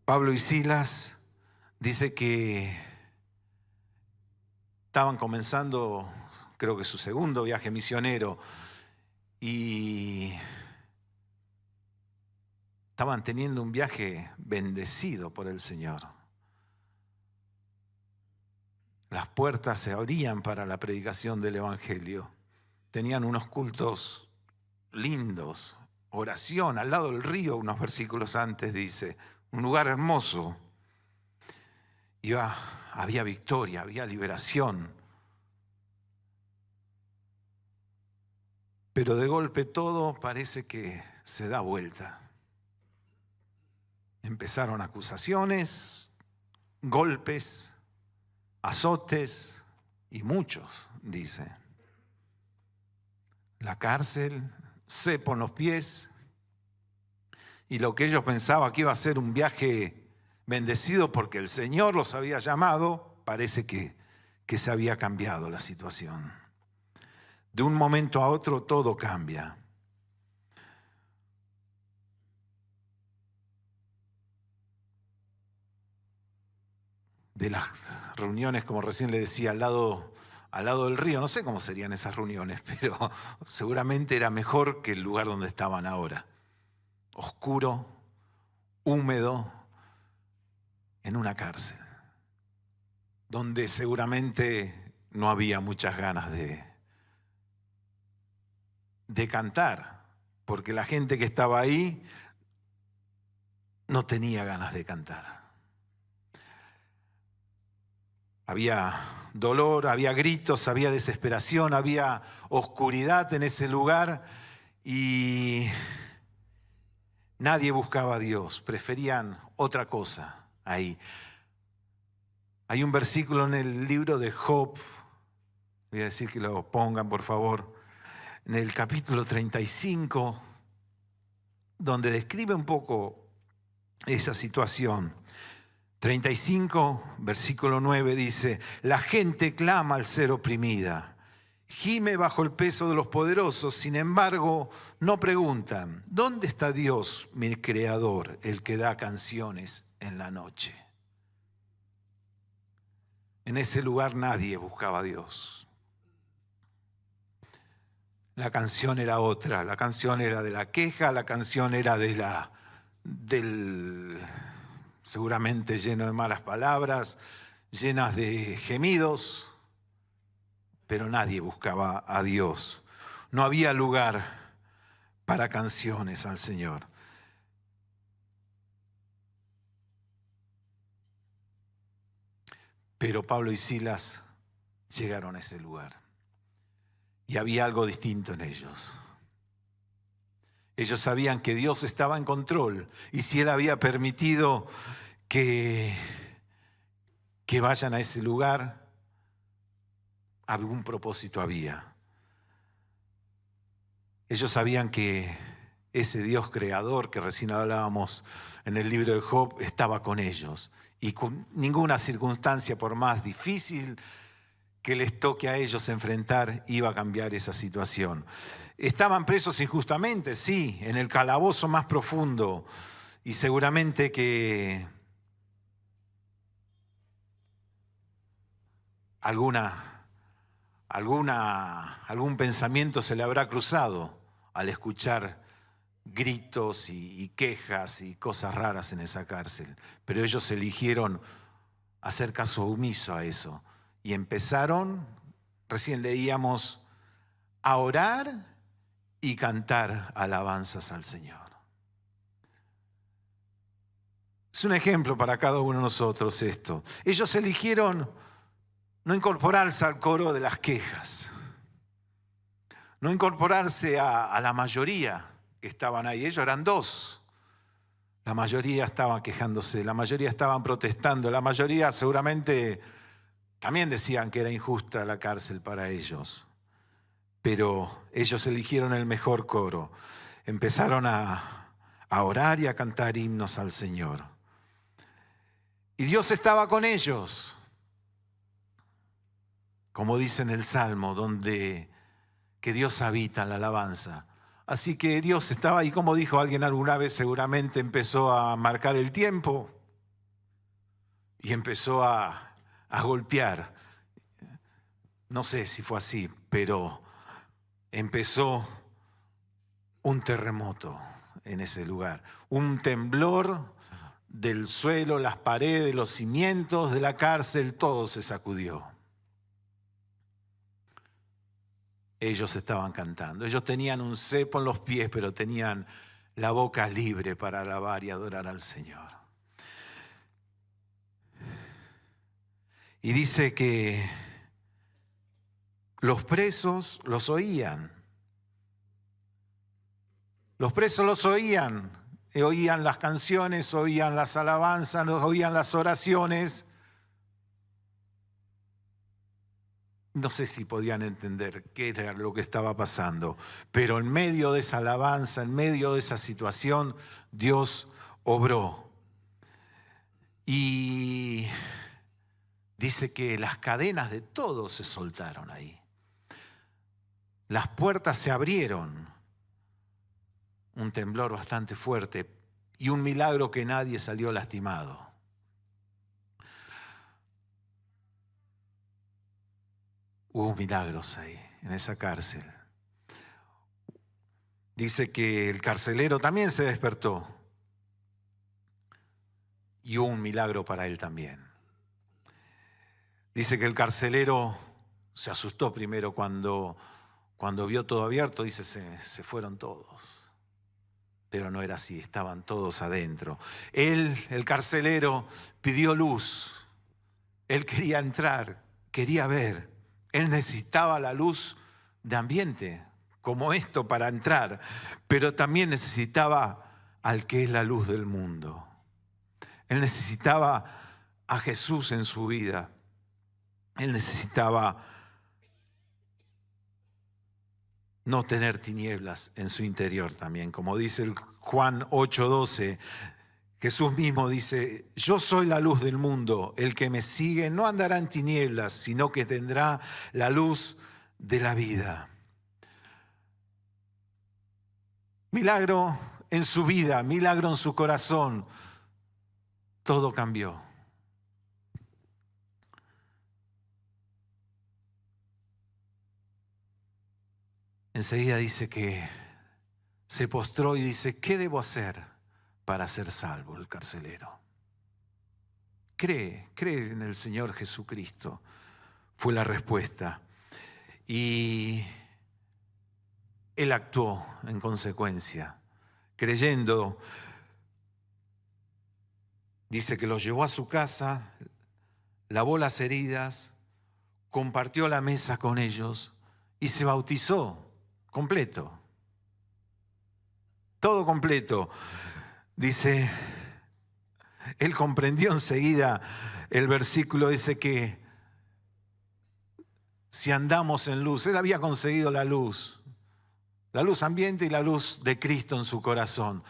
Pablo y Silas dice que estaban comenzando, creo que su segundo viaje misionero, y estaban teniendo un viaje bendecido por el Señor. Las puertas se abrían para la predicación del Evangelio. Tenían unos cultos lindos, oración al lado del río, unos versículos antes dice, un lugar hermoso. Había victoria, había liberación. Pero de golpe todo parece que se da vuelta. Empezaron acusaciones, golpes, azotes y muchos, dice. La cárcel, cepo en los pies, y lo que ellos pensaban que iba a ser un viaje bendecido porque el Señor los había llamado, parece que se había cambiado la situación. De un momento a otro todo cambia. De las reuniones, como recién le decía, al lado del río, no sé cómo serían esas reuniones, pero seguramente era mejor que el lugar donde estaban ahora. Oscuro, húmedo, en una cárcel, donde seguramente no había muchas ganas de cantar, porque la gente que estaba ahí no tenía ganas de cantar. Había dolor, había gritos, había desesperación, había oscuridad en ese lugar y nadie buscaba a Dios, preferían otra cosa ahí. Hay un versículo en el libro de Job, voy a decir que lo pongan por favor, en el capítulo 35, donde describe un poco esa situación. 35, versículo 9 dice, la gente clama al ser oprimida, gime bajo el peso de los poderosos, sin embargo no preguntan, ¿dónde está Dios, mi creador, el que da canciones en la noche? En ese lugar nadie buscaba a Dios. La canción era otra, la canción era de la queja, la canción era del seguramente lleno de malas palabras, llenas de gemidos, pero nadie buscaba a Dios. No había lugar para canciones al Señor. Pero Pablo y Silas llegaron a ese lugar y había algo distinto en ellos. Ellos sabían que Dios estaba en control y si Él había permitido que vayan a ese lugar, algún propósito había. Ellos sabían que ese Dios creador que recién hablábamos en el libro de Job estaba con ellos y con ninguna circunstancia, por más difícil que les toque a ellos enfrentar, iba a cambiar esa situación. Estaban presos injustamente, sí, en el calabozo más profundo y seguramente que algún pensamiento se le habrá cruzado al escuchar gritos y quejas y cosas raras en esa cárcel. Pero ellos eligieron hacer caso omiso a eso y empezaron, recién leíamos, a orar y cantar alabanzas al Señor. Es un ejemplo para cada uno de nosotros esto. Ellos eligieron no incorporarse al coro de las quejas, no incorporarse a la mayoría que estaban ahí. Ellos eran dos. La mayoría estaban quejándose, la mayoría estaban protestando, la mayoría seguramente también decían que era injusta la cárcel para ellos. Pero ellos eligieron el mejor coro. Empezaron a orar y a cantar himnos al Señor. Y Dios estaba con ellos. Como dice en el Salmo, donde que Dios habita en la alabanza. Así que Dios estaba ahí, como dijo alguien alguna vez, seguramente empezó a marcar el tiempo. y empezó a golpear. No sé si fue así, pero empezó un terremoto en ese lugar, un temblor del suelo, las paredes, los cimientos de la cárcel, todo se sacudió. Ellos estaban cantando, ellos tenían un cepo en los pies, pero tenían la boca libre para alabar y adorar al Señor. Y dice que los presos los oían. Los presos los oían las canciones, oían las alabanzas, oían las oraciones. No sé si podían entender qué era lo que estaba pasando, pero en medio de esa alabanza, en medio de esa situación, Dios obró. Y dice que las cadenas de todos se soltaron ahí. Las puertas se abrieron. Un temblor bastante fuerte y un milagro que nadie salió lastimado. Hubo milagros ahí, en esa cárcel. Dice que el carcelero también se despertó y hubo un milagro para él también. Dice que el carcelero se asustó primero cuando vio todo abierto, dice, se fueron todos. Pero no era así, estaban todos adentro. Él, el carcelero, pidió luz. Él quería entrar, quería ver. Él necesitaba la luz de ambiente, como esto, para entrar. Pero también necesitaba al que es la luz del mundo. Él necesitaba a Jesús en su vida. Él necesitaba no tener tinieblas en su interior también. Como dice el Juan 8:12, Jesús mismo dice, yo soy la luz del mundo, el que me sigue no andará en tinieblas, sino que tendrá la luz de la vida. Milagro en su vida, milagro en su corazón, todo cambió. Enseguida dice que se postró y dice, ¿qué debo hacer para ser salvo? El carcelero. Cree en el Señor Jesucristo, fue la respuesta. Y él actuó en consecuencia, creyendo. Dice que los llevó a su casa, lavó las heridas, compartió la mesa con ellos y se bautizó. Completo. Todo completo. Dice, él comprendió enseguida, el versículo dice que si andamos en luz, él había conseguido la luz ambiente y la luz de Cristo en su corazón.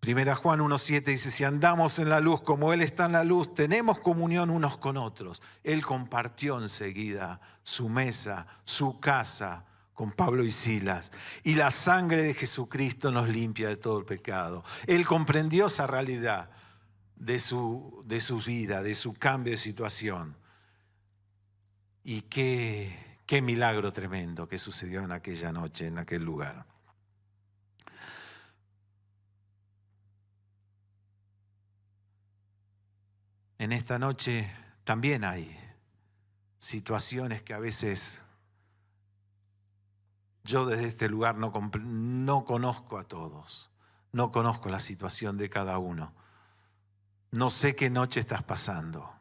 Primera Juan 1:7 dice, si andamos en la luz como Él está en la luz, tenemos comunión unos con otros. Él compartió enseguida su mesa, su casa, con Pablo y Silas. Y la sangre de Jesucristo nos limpia de todo el pecado. Él comprendió esa realidad de su vida, de su cambio de situación. Y qué milagro tremendo que sucedió en aquella noche, en aquel lugar. En esta noche también hay situaciones que a veces yo desde este lugar no conozco a todos, no conozco la situación de cada uno. No sé qué noche estás pasando.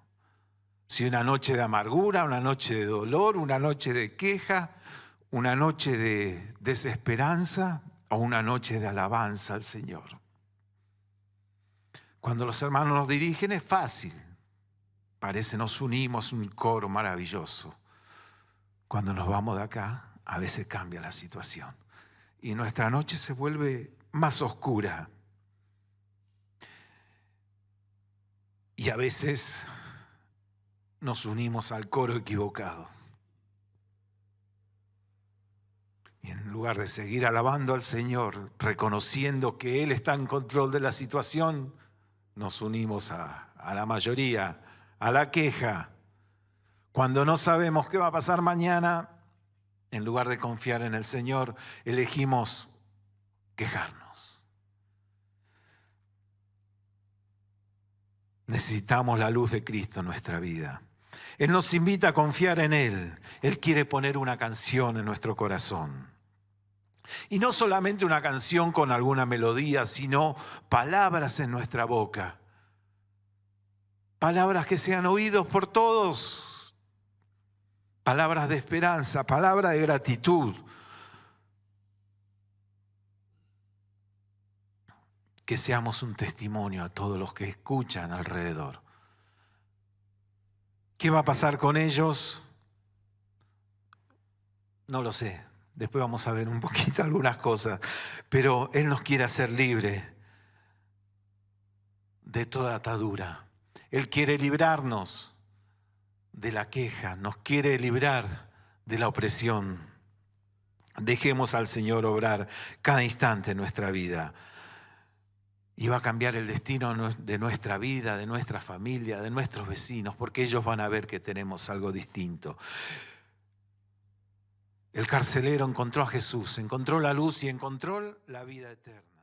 Si una noche de amargura, una noche de dolor, una noche de queja, una noche de desesperanza o una noche de alabanza al Señor. Cuando los hermanos nos dirigen es fácil. Parece nos unimos un coro maravilloso. Cuando nos vamos de acá, a veces cambia la situación y nuestra noche se vuelve más oscura. Y a veces nos unimos al coro equivocado. Y en lugar de seguir alabando al Señor, reconociendo que Él está en control de la situación, nos unimos a a la mayoría, a la queja. Cuando no sabemos qué va a pasar mañana, en lugar de confiar en el Señor, elegimos quejarnos. Necesitamos la luz de Cristo en nuestra vida. Él nos invita a confiar en Él. Él quiere poner una canción en nuestro corazón. Y no solamente una canción con alguna melodía, sino palabras en nuestra boca. Palabras que sean oídos por todos. Palabras de esperanza, palabras de gratitud. Que seamos un testimonio a todos los que escuchan alrededor. ¿Qué va a pasar con ellos? No lo sé. Después vamos a ver un poquito algunas cosas. Pero Él nos quiere hacer libres de toda atadura. Él quiere librarnos de la queja. Nos quiere librar de la opresión. Dejemos al Señor obrar cada instante en nuestra vida. Y va a cambiar el destino de nuestra vida, de nuestra familia, de nuestros vecinos, porque ellos van a ver que tenemos algo distinto. El carcelero encontró a Jesús, encontró la luz y encontró la vida eterna.